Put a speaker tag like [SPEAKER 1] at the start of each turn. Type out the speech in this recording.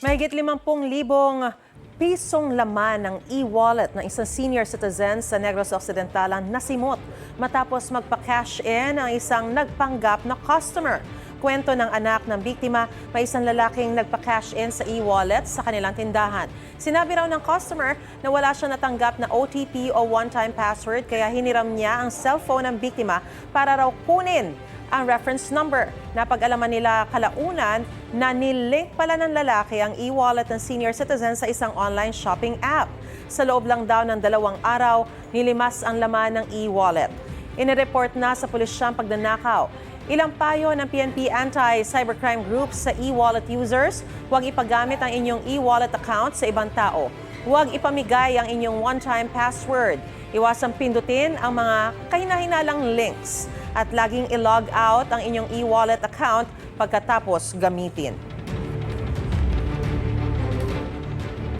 [SPEAKER 1] Mahigit 50,000 pisong laman ng e-wallet ng isang senior citizen sa Negros Occidental ang nasimot matapos magpa-cash in ang isang nagpanggap na customer. Kwento ng anak ng biktima, may isang lalaking nagpa-cash in sa e-wallet sa kanilang tindahan. Sinabi raw ng customer na wala siyang natanggap na OTP o one-time password kaya hiniram niya ang cellphone ng biktima para raw kunin ang reference number. Napag-alaman nila kalaunan na nilink pala ng lalaki ang e-wallet ng senior citizen sa isang online shopping app. Sa loob lang daw ng 2 araw, nilimas ang laman ng e-wallet. Inireport na sa pulisya ang pagnanakaw. Ilang payo ng PNP Anti-Cybercrime Group sa e-wallet users, huwag ipagamit ang inyong e-wallet account sa ibang tao. Huwag ipamigay ang inyong one-time password. Iwasang pindutin ang mga kahina-hinalang links at laging i-log out ang inyong e-wallet account pagkatapos gamitin.